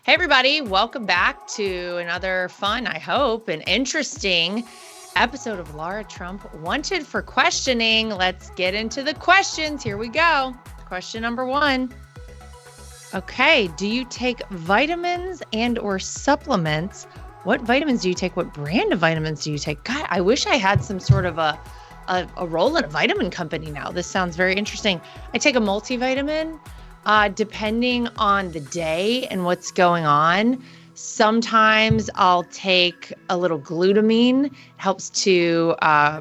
Hey, everybody, welcome back to another fun, I hope, and interesting episode of Lara Trump Wanted for Questioning. Let's get into the questions. Here we go. Question number 1. Okay, do you take vitamins and or supplements? What vitamins do you take? What brand of vitamins do you take? God, I wish I had some sort of a role in a vitamin company now. This sounds very interesting. I take a multivitamin. Depending on the day and what's going on, sometimes I'll take a little glutamine. It helps to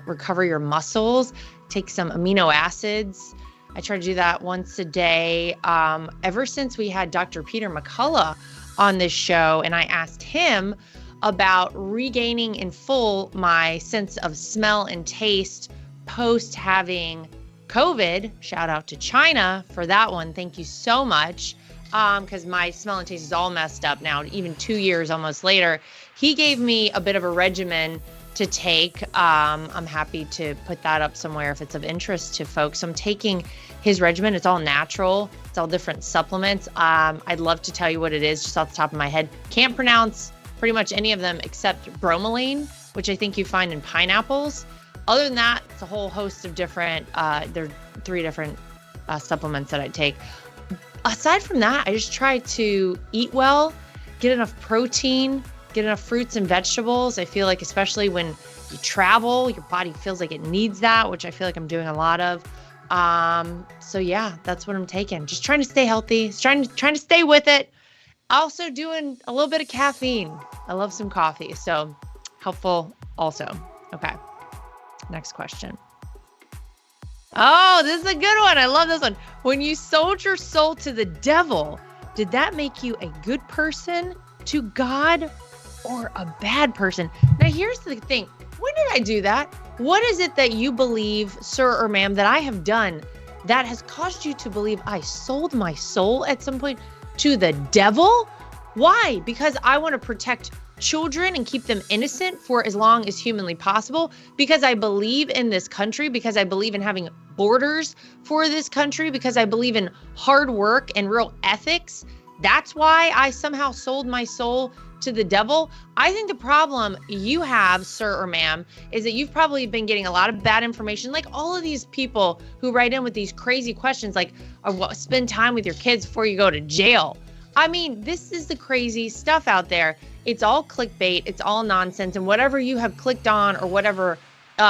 recover your muscles. Take some amino acids. I try to do that once a day. Ever since we had Dr. Peter McCullough on this show, and I asked him about regaining in full my sense of smell and taste post having COVID. Shout out to China for that one. Thank you so much. Because my smell and taste is all messed up now, even 2 years almost later. He gave me a bit of a regimen to take. I'm happy to put that up somewhere if it's of interest to folks. I'm taking his regimen. It's all natural. It's all different supplements. I'd love to tell you what it is just off the top of my head. Can't pronounce pretty much any of them except bromelain, which I think you find in pineapples. Other than that, it's a whole host of different, there are 3 different supplements that I take. Aside from that, I just try to eat well, get enough protein, get enough fruits and vegetables. I feel like especially when you travel, your body feels like it needs that, which I feel like I'm doing a lot of. So yeah, that's what I'm taking. Just trying to stay healthy, trying to stay with it. Also doing a little bit of caffeine. I love some coffee, so helpful also. Okay. Next question. Oh, this is a good one. I love this one. When you sold your soul to the devil, did that make you a good person to God or a bad person? Now, here's the thing. When did I do that? What is it that you believe, sir or ma'am, that I have done that has caused you to believe I sold my soul at some point to the devil? Why? Because I want to protect children and keep them innocent for as long as humanly possible, because I believe in this country, because I believe in having borders for this country, because I believe in hard work and real ethics. That's why I somehow sold my soul to the devil. I think the problem you have, sir or ma'am, is that you've probably been getting a lot of bad information, like all of these people who write in with these crazy questions like, spend time with your kids before you go to jail. I mean, this is the crazy stuff out there. It's all clickbait. It's all nonsense. And whatever you have clicked on or whatever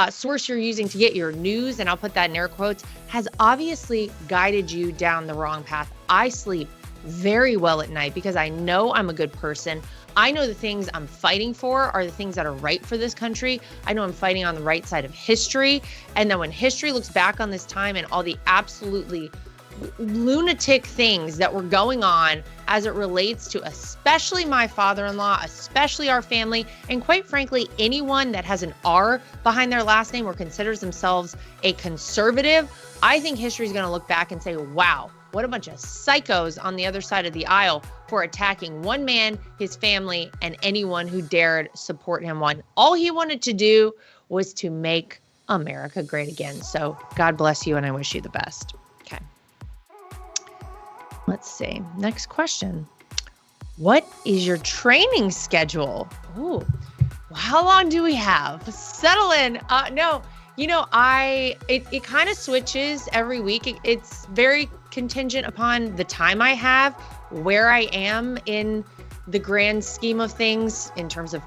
source you're using to get your news, and I'll put that in air quotes, has obviously guided you down the wrong path. I sleep very well at night because I know I'm a good person. I know the things I'm fighting for are the things that are right for this country. I know I'm fighting on the right side of history. And then when history looks back on this time and all the absolutely lunatic things that were going on as it relates to especially my father-in-law, especially our family, and quite frankly, anyone that has an R behind their last name or considers themselves a conservative, I think history is going to look back and say, wow, what a bunch of psychos on the other side of the aisle for attacking one man, his family, and anyone who dared support him. All he wanted to do was to make America great again. So God bless you, and I wish you the best. Okay. Let's see. Next question. What is your training schedule? Ooh, how long do we have? Settle in. No, it kind of switches every week. It's very contingent upon the time I have, where I am in the grand scheme of things in terms of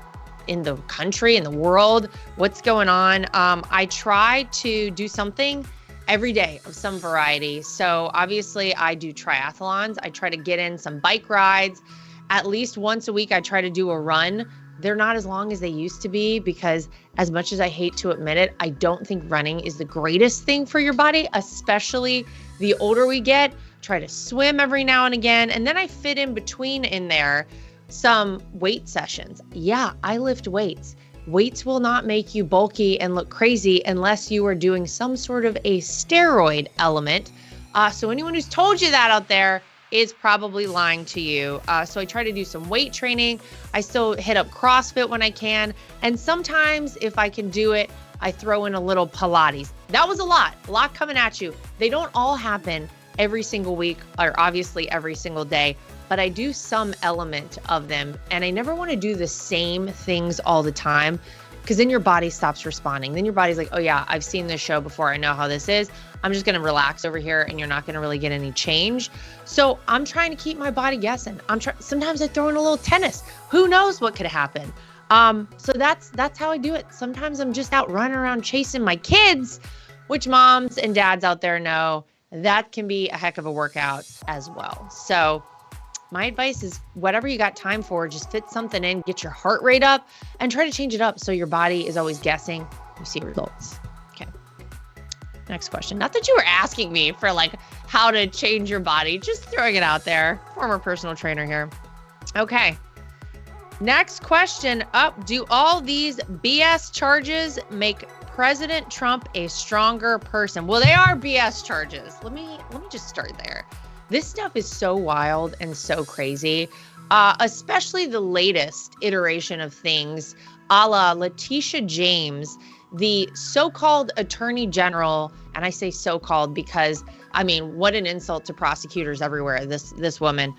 in the country, in the world, what's going on. I try to do something every day of some variety. So obviously I do triathlons. I try to get in some bike rides. At least once a week, I try to do a run. They're not as long as they used to be because as much as I hate to admit it, I don't think running is the greatest thing for your body, especially the older we get. Try to swim every now and again. And then I fit in between in there some weight sessions. Yeah, I lift weights. Weights will not make you bulky and look crazy unless you are doing some sort of a steroid element. So anyone who's told you that out there is probably lying to you. So I try to do some weight training. I still hit up CrossFit when I can. And sometimes if I can do it, I throw in a little Pilates. That was a lot coming at you. They don't all happen every single week or obviously every single day. but I do some element of them. And I never want to do the same things all the time, because then your body stops responding. Then your body's like, oh yeah, I've seen this show before. I know how this is. I'm just going to relax over here, and you're not going to really get any change. So I'm trying to keep my body guessing. Sometimes I throw in a little tennis. Who knows what could happen? So that's how I do it. Sometimes I'm just out running around chasing my kids, which moms and dads out there know that can be a heck of a workout as well. So my advice is whatever you got time for, just fit something in, get your heart rate up, and try to change it up so your body is always guessing. You see results. Okay. Next question. Not that you were asking me for like how to change your body, just throwing it out there. Former personal trainer here. Okay. Next question up. Do all these BS charges make President Trump a stronger person? Well, they are BS charges. Let me just start there. This stuff is so wild and so crazy, especially the latest iteration of things, a la Letitia James, the so-called attorney general. And I say so-called because, I mean, what an insult to prosecutors everywhere, this woman.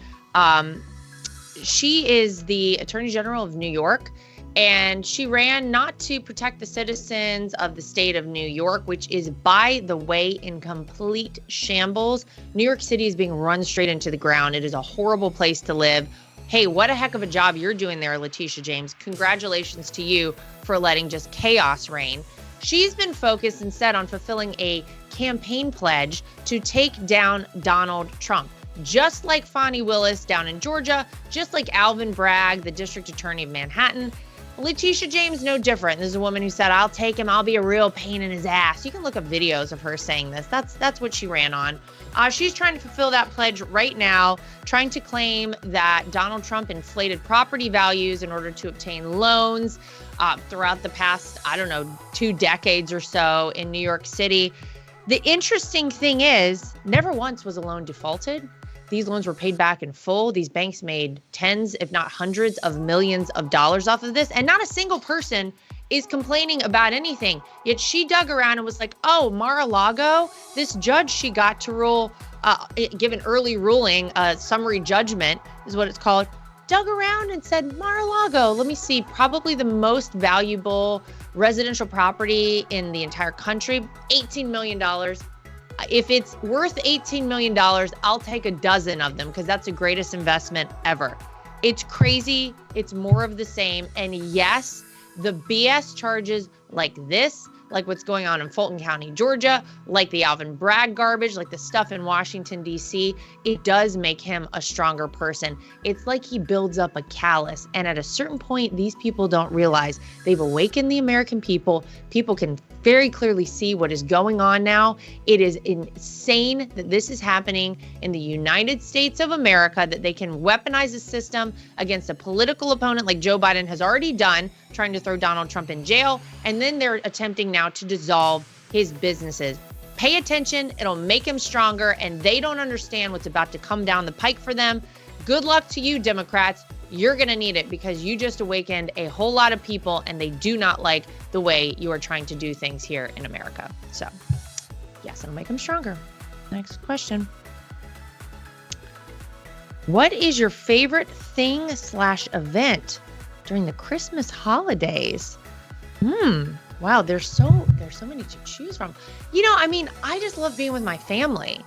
She is the attorney general of New York, and she ran not to protect the citizens of the state of New York, which is, by the way, in complete shambles. New York City is being run straight into the ground. It is a horrible place to live. Hey, what a heck of a job you're doing there, Letitia James. Congratulations to you for letting just chaos reign. She's been focused instead on fulfilling a campaign pledge to take down Donald Trump. Just like Fani Willis down in Georgia, just like Alvin Bragg, the district attorney of Manhattan, Letitia James, no different. This is a woman who said, I'll take him. I'll be a real pain in his ass. You can look up videos of her saying this. That's what she ran on. She's trying to fulfill that pledge right now, trying to claim that Donald Trump inflated property values in order to obtain loans throughout the past, 2 decades or so in New York City. The interesting thing is, never once was a loan defaulted. These loans were paid back in full. These banks made tens, if not hundreds of millions of dollars off of this. And not a single person is complaining about anything. Yet she dug around and was like, oh, Mar-a-Lago, this judge she got to rule, give an early ruling, summary judgment is what it's called, dug around and said, Mar-a-Lago, let me see, probably the most valuable residential property in the entire country, $18 million. If it's worth $18 million, I'll take a dozen of them because that's the greatest investment ever. It's crazy. It's more of the same. And yes, the BS charges like this, like what's going on in Fulton County, Georgia, like the Alvin Bragg garbage, like the stuff in Washington, D.C., it does make him a stronger person. It's like he builds up a callus. And at a certain point, these people don't realize they've awakened the American people. People can very clearly see what is going on now. It is insane that this is happening in the United States of America, that they can weaponize a system against a political opponent like Joe Biden has already done, trying to throw Donald Trump in jail. And then they're attempting now to dissolve his businesses. Pay attention. It'll make him stronger. And they don't understand what's about to come down the pike for them. Good luck to you, Democrats. You're going to need it because you just awakened a whole lot of people and they do not like the way you are trying to do things here in America. So, yes, it'll make them stronger. Next question. What is your favorite thing/event during the Christmas holidays? Wow, there's so many to choose from. I just love being with my family.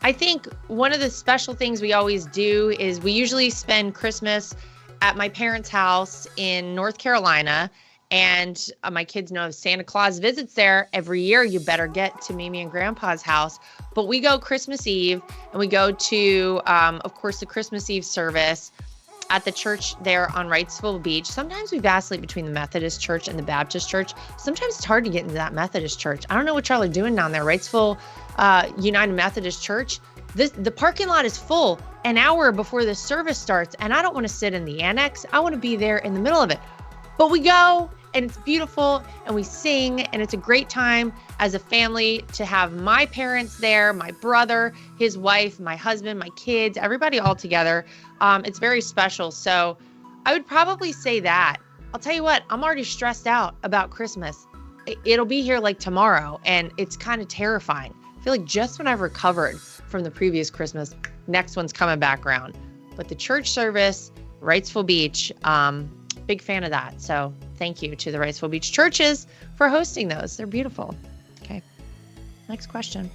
I think one of the special things we always do is we usually spend Christmas at my parents' house in North Carolina. And my kids know if Santa Claus visits there every year, you better get to Mimi and Grandpa's house. But we go Christmas Eve and we go to, of course, the Christmas Eve service at the church there on Wrightsville Beach. Sometimes we vacillate between the Methodist church and the Baptist church. Sometimes it's hard to get into that Methodist church. I don't know what y'all are doing down there. Wrightsville United Methodist Church. The parking lot is full an hour before the service starts, and I don't want to sit in the annex. I want to be there in the middle of it. But we go, and it's beautiful, and we sing, and it's a great time as a family to have my parents there, my brother, his wife, my husband, my kids, everybody all together. It's very special. So I would probably say that. I'll tell you what, I'm already stressed out about Christmas. It'll be here like tomorrow, and it's kind of terrifying. I feel like just when I've recovered from the previous Christmas, next one's coming back around. but the church service, Wrightsville Beach, big fan of that. So thank you to the Wrightsville Beach churches for hosting those. They're beautiful. Okay, next question.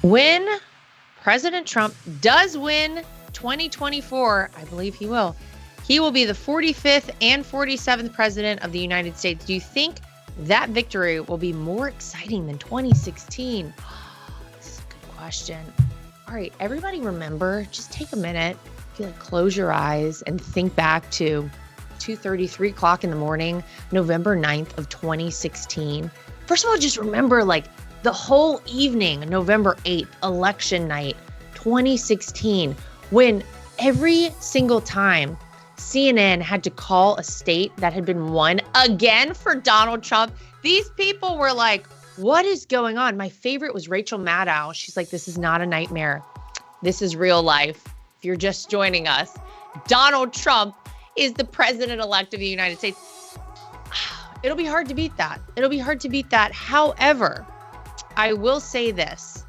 When President Trump does win 2024, I believe he will be the 45th and 47th president of the United States. Do you think that victory will be more exciting than 2016? This is a good question. All right, everybody remember, just take a minute, close your eyes and think back to 2:30, 3 o'clock in the morning, November 9th of 2016. First of all, just remember the whole evening, November 8th, election night, 2016, when every single time CNN had to call a state that had been won again for Donald Trump, these people were like, what is going on? My favorite was Rachel Maddow. She's like, this is not a nightmare. This is real life. If you're just joining us, Donald Trump is the president-elect of the United States. It'll be hard to beat that. However, I will say this.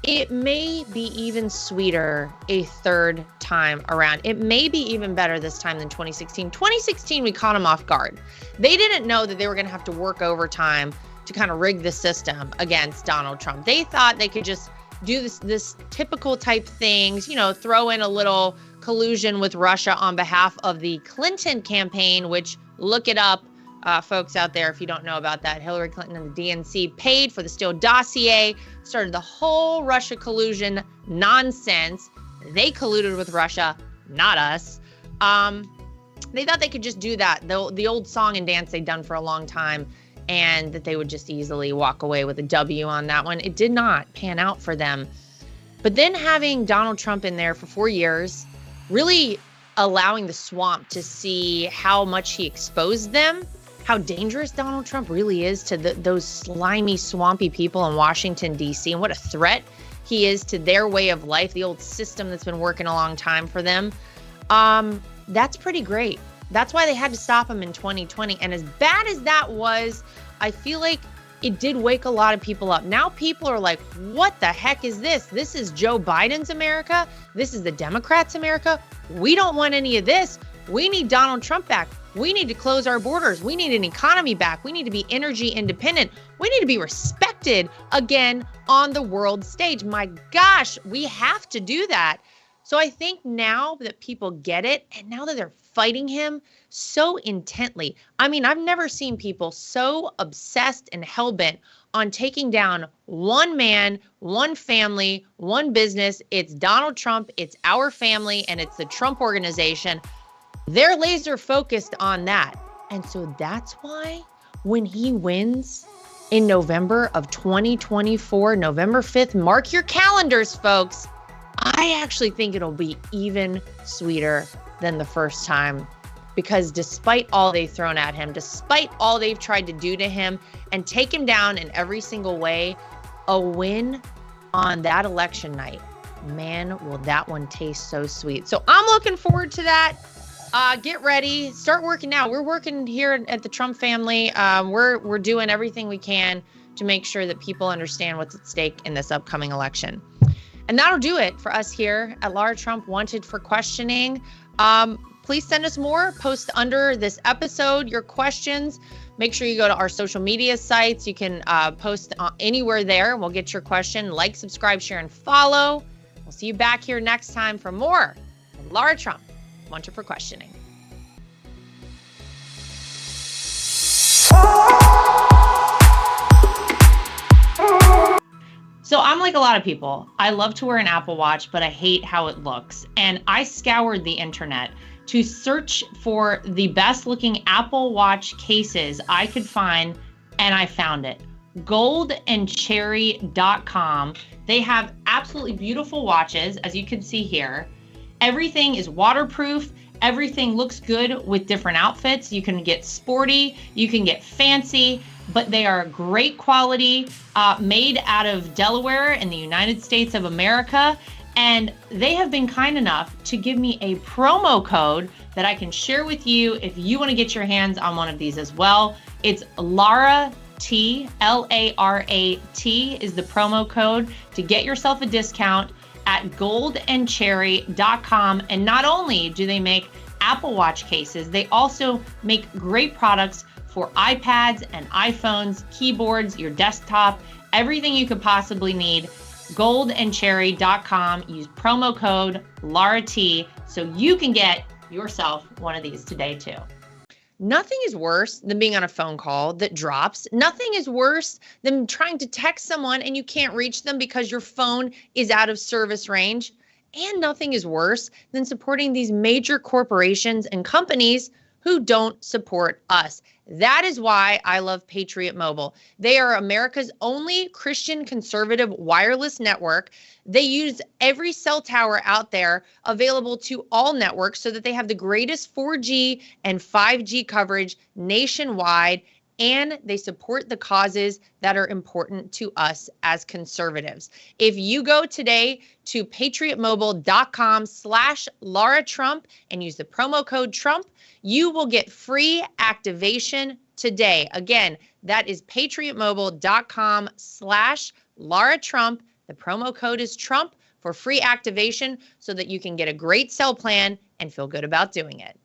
It may be even sweeter a third time around. It may be even better this time than 2016. 2016, we caught them off guard. They didn't know that they were going to have to work overtime to kind of rig the system against Donald Trump. They thought they could just do this typical type things, throw in a little collusion with Russia on behalf of the Clinton campaign, which, look it up, folks out there, if you don't know about that. Hillary Clinton and the DNC paid for the Steele dossier, started the whole Russia collusion nonsense. They colluded with Russia, not us. They thought they could just do that, the old song and dance they'd done for a long time, and that they would just easily walk away with a W on that one. It did not pan out for them. But then having Donald Trump in there for 4 years, really allowing the swamp to see how much he exposed them, how dangerous Donald Trump really is to those slimy, swampy people in Washington, D.C., and what a threat he is to their way of life, the old system that's been working a long time for them. That's pretty great. That's why they had to stop him in 2020. And as bad as that was, I feel like it did wake a lot of people up. Now people are like, what the heck is this? This is Joe Biden's America. This is the Democrats' America. We don't want any of this. We need Donald Trump back. We need to close our borders. We need an economy back. We need to be energy independent. We need to be respected again on the world stage. My gosh, we have to do that. So I think now that people get it, and now that they're fighting him so intently, I mean, I've never seen people so obsessed and hell-bent on taking down one man, one family, one business. It's Donald Trump, it's our family, and it's the Trump organization. They're laser focused on that. And so that's why when he wins in November of 2024, November 5th, mark your calendars, folks. I actually think it'll be even sweeter than the first time, because despite all they've thrown at him, despite all they've tried to do to him and take him down in every single way, a win on that election night, man, will that one taste so sweet. So I'm looking forward to that. Get ready, start working now. We're working here at the Trump family. We're doing everything we can to make sure that people understand what's at stake in this upcoming election. And that'll do it for us here at Lara Trump Wanted for Questioning. Please send us more. Post under this episode your questions. Make sure you go to our social media sites. You can post anywhere there. We'll get your question. Like, subscribe, share, and follow. We'll see you back here next time for more of Lara Trump Wanted for Questioning. So I'm like a lot of people. I love to wear an Apple Watch, but I hate how it looks. And I scoured the internet to search for the best looking Apple Watch cases I could find, and I found it. goldandcherry.com. They have absolutely beautiful watches, as you can see here. Everything is waterproof. Everything looks good with different outfits. You can get sporty, you can get fancy, but they are great quality, made out of Delaware in the United States of America. And they have been kind enough to give me a promo code that I can share with you if you want to get your hands on one of these as well. It's Lara T, Larat is the promo code to get yourself a discount. at goldandcherry.com. And not only do they make Apple Watch cases, they also make great products for iPads and iPhones, keyboards, your desktop, everything you could possibly need. Goldandcherry.com. Use promo code LARAT so you can get yourself one of these today too. Nothing is worse than being on a phone call that drops. Nothing is worse than trying to text someone and you can't reach them because your phone is out of service range. And nothing is worse than supporting these major corporations and companies who don't support us. That is why I love Patriot Mobile. They are America's only Christian conservative wireless network. They use every cell tower out there available to all networks so that they have the greatest 4G and 5G coverage nationwide, and they support the causes that are important to us as conservatives. If you go today to patriotmobile.com/Lara Trump and use the promo code Trump, you will get free activation today. Again, that is patriotmobile.com/Lara Trump. The promo code is Trump for free activation so that you can get a great cell plan and feel good about doing it.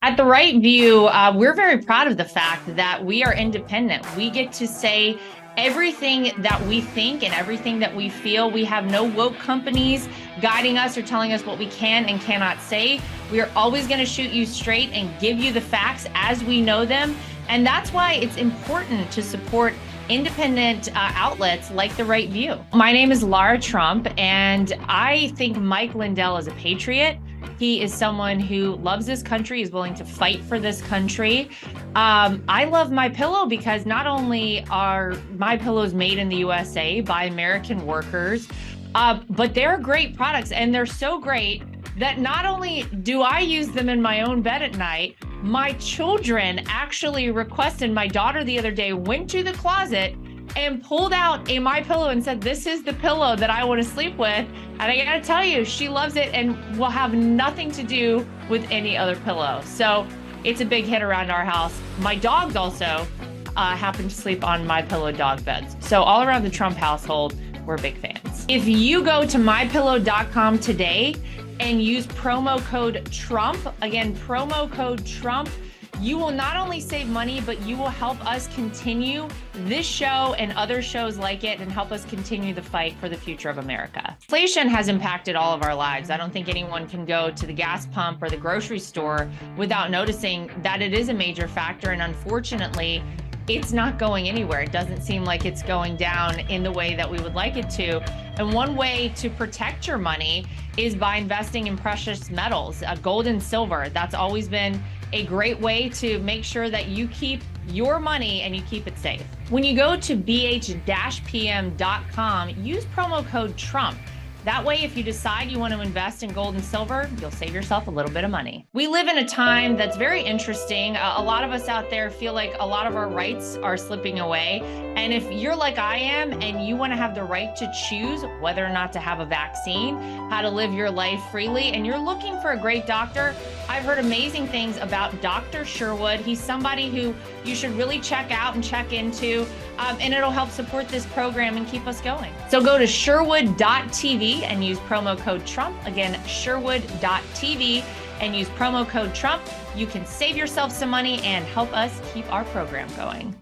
At The Right View, we're very proud of the fact that we are independent. We get to say everything that we think and everything that we feel. We have no woke companies guiding us or telling us what we can and cannot say. We are always going to shoot you straight and give you the facts as we know them. And that's why it's important to support independent outlets like The Right View. My name is Lara Trump, and I think Mike Lindell is a patriot. He is someone who loves this country, is willing to fight for this country. I love MyPillow because not only are MyPillows made in the USA by American workers, but they're great products, and they're so great that not only do I use them in my own bed at night, my children actually requested. My daughter the other day went to the closet and pulled out a MyPillow and said, "This is the pillow that I want to sleep with." And I gotta tell you, she loves it and will have nothing to do with any other pillow. So it's a big hit around our house. My dogs also happen to sleep on MyPillow dog beds. So all around the Trump household, we're big fans. If you go to mypillow.com today and use promo code Trump, again, promo code Trump, you will not only save money, but you will help us continue this show and other shows like it and help us continue the fight for the future of America. Inflation has impacted all of our lives. I don't think anyone can go to the gas pump or the grocery store without noticing that it is a major factor. And unfortunately, it's not going anywhere. It doesn't seem like it's going down in the way that we would like it to. And one way to protect your money is by investing in precious metals, gold and silver. That's always been a great way to make sure that you keep your money and you keep it safe. When you go to bh-pm.com, use promo code Trump. That way, if you decide you want to invest in gold and silver, you'll save yourself a little bit of money. We live in a time that's very interesting. A lot of us out there feel like a lot of our rights are slipping away. And if you're like I am and you want to have the right to choose whether or not to have a vaccine, how to live your life freely, and you're looking for a great doctor, I've heard amazing things about Dr. Sherwood. He's somebody who you should really check out and check into, and it'll help support this program and keep us going. So go to sherwood.tv and use promo code Trump. Again, sherwood.tv and use promo code Trump. You can save yourself some money and help us keep our program going.